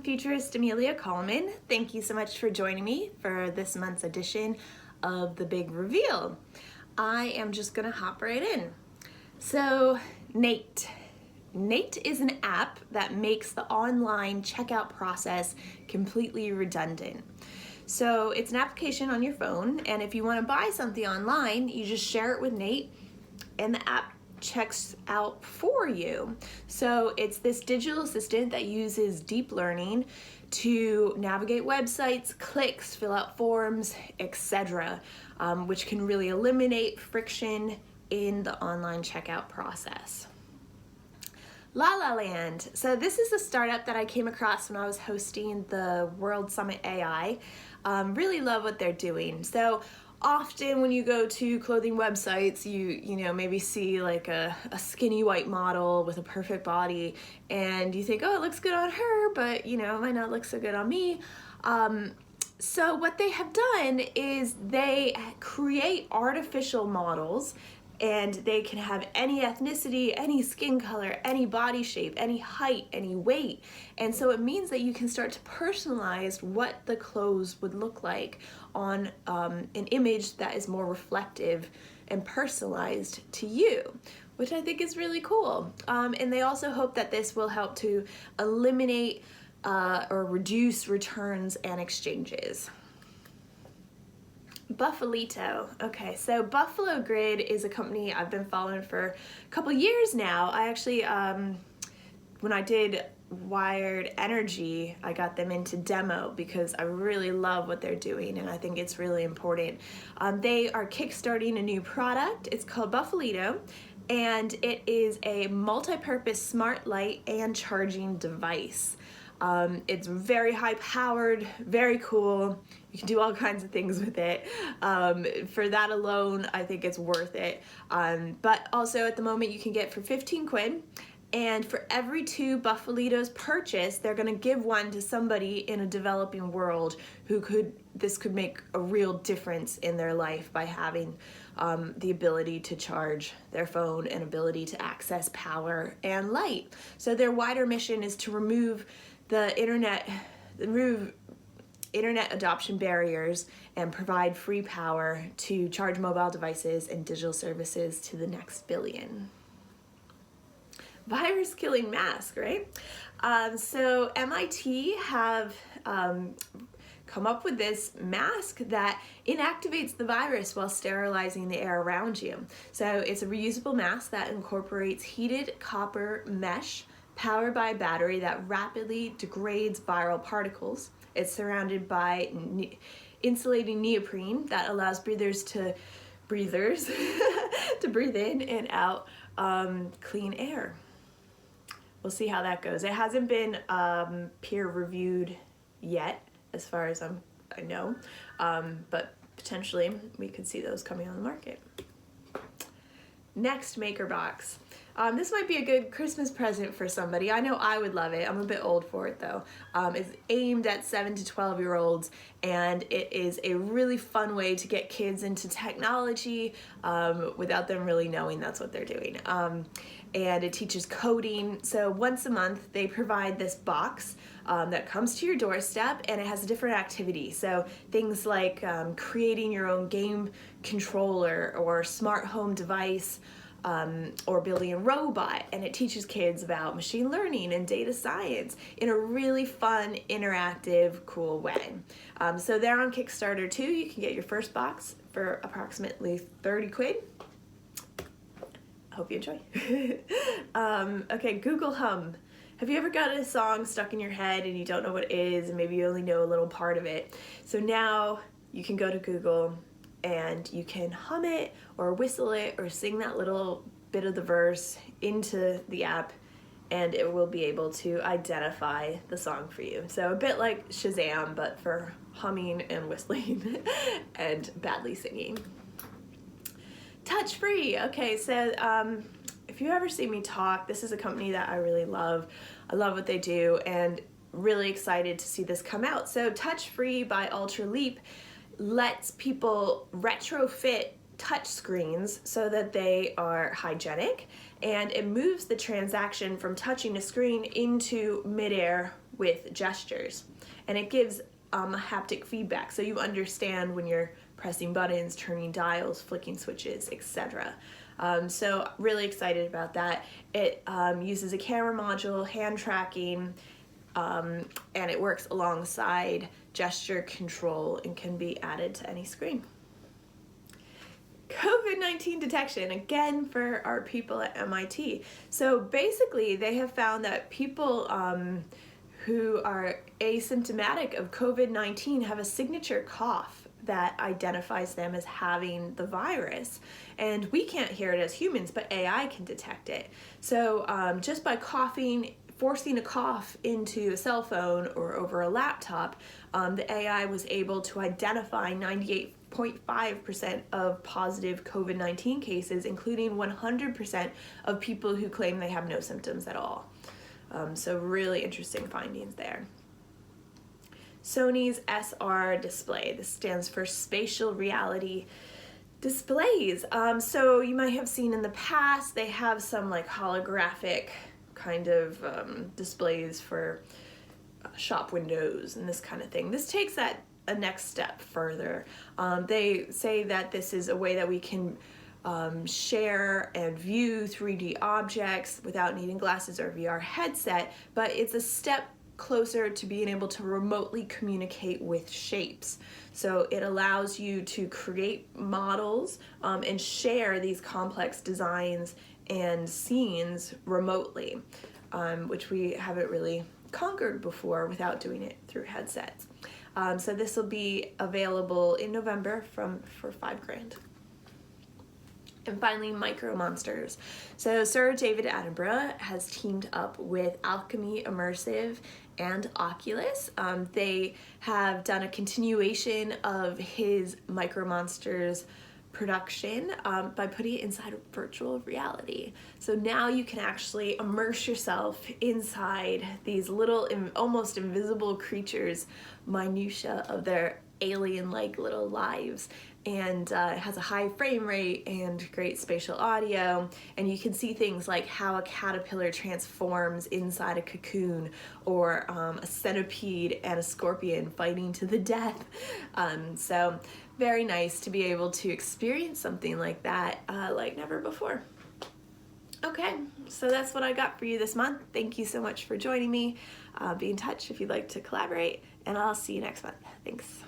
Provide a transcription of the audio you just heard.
futurist Amelia Kallman. Thank you so much for joining me for this month's edition of The Big Reveal. I am just gonna hop right in. So, Nate is an app that makes the online checkout process completely redundant. So it's an application on your phone, and if you want to buy something online, you just share it with Nate, and the app checks out for you. So it's this digital assistant that uses deep learning to navigate websites, clicks, fill out forms, etc., which can really eliminate friction in the online checkout process. LaLaLand. So this is a startup that I came across when I was hosting the World Summit AI. Really love what they're doing. So often when you go to clothing websites, you know, maybe see like a skinny white model with a perfect body, and you think, oh, it looks good on her, but you know, it might not look so good on me. So what they have done is they create artificial models, and they can have any ethnicity, any skin color, any body shape, any height, any weight. And so it means that you can start to personalize what the clothes would look like on an image that is more reflective and personalized to you, which I think is really cool. And they also hope that this will help to eliminate or reduce returns and exchanges. Buffalito. Okay, so Buffalo Grid is a company I've been following for a couple years now. I actually, when I did Wired Energy, I got them into demo because I really love what they're doing, and I think it's really important. They are kickstarting a new product. It's called Buffalito, and it is a multi-purpose smart light and charging device. It's very high powered, very cool. You can do all kinds of things with it. For that alone, I think it's worth it. But also at the moment you can get for 15 quid. And for every 2 Buffalitos purchased, they're gonna give one to somebody in a developing world who this could make a real difference in their life by having the ability to charge their phone and ability to access power and light. So their wider mission is to remove internet adoption barriers and provide free power to charge mobile devices and digital services to the next billion. Virus killing mask, right? So MIT have come up with this mask that inactivates the virus while sterilizing the air around you. So it's a reusable mask that incorporates heated copper mesh powered by a battery that rapidly degrades viral particles. It's surrounded by insulating neoprene that allows breathers to breathe in and out clean air. We'll see how that goes. It hasn't been peer reviewed yet, as far as I know, but potentially we could see those coming on the market. NextMaker Box. This might be a good Christmas present for somebody. I know I would love it. I'm a bit old for it though. It's aimed at 7 to 12-year-olds, and it is a really fun way to get kids into technology without them really knowing that's what they're doing. And it teaches coding. So once a month they provide this box that comes to your doorstep, and it has a different activity. So things like creating your own game controller or smart home device, or building a robot, and it teaches kids about machine learning and data science in a really fun, interactive, cool way. So they're on Kickstarter too. You can get your first box for approximately 30 quid. Hope you enjoy. Okay, Google Hum. Have you ever got a song stuck in your head and you don't know what it is, and maybe you only know a little part of it? So now you can go to Google and you can hum it or whistle it or sing that little bit of the verse into the app, and it will be able to identify the song for you. So a bit like Shazam, but for humming and whistling and badly singing. TouchFree. Okay, so if you ever see me talk, this is a company that I really love. I love what they do, and really excited to see this come out. So TouchFree by Ultraleap lets people retrofit touch screens so that they are hygienic, and it moves the transaction from touching a screen into midair with gestures, and it gives haptic feedback, so you understand when you're pressing buttons, turning dials, flicking switches, etc. So really excited about that. It uses a camera module, hand tracking, and it works alongside gesture control and can be added to any screen. COVID-19 detection, again for our people at MIT. So basically they have found that people who are asymptomatic of COVID-19 have a signature cough that identifies them as having the virus. And we can't hear it as humans, but AI can detect it. So just by coughing, forcing a cough into a cell phone or over a laptop, the AI was able to identify 98.5% of positive COVID-19 cases, including 100% of people who claim they have no symptoms at all. So really interesting findings there. Sony's SR display. This stands for spatial reality displays. So you might have seen in the past, they have some like holographic kind of displays for shop windows and this kind of thing. This takes that a next step further. They say that this is a way that we can share and view 3D objects without needing glasses or VR headset, but it's a step closer to being able to remotely communicate with shapes. So it allows you to create models and share these complex designs and scenes remotely, which we haven't really conquered before without doing it through headsets. So this will be available in November for $5,000. And finally, Micro Monsters. So Sir David Attenborough has teamed up with Alchemy Immersive and Oculus. They have done a continuation of his Micro Monsters production by putting it inside virtual reality. So now you can actually immerse yourself inside these little almost invisible creatures, minutia of their alien-like little lives, and it has a high frame rate and great spatial audio, and you can see things like how a caterpillar transforms inside a cocoon, or a centipede and a scorpion fighting to the death. So very nice to be able to experience something like that like never before. Okay, so that's what I got for you this month. Thank you so much for joining me. Be in touch if you'd like to collaborate, and I'll see you next month. Thanks.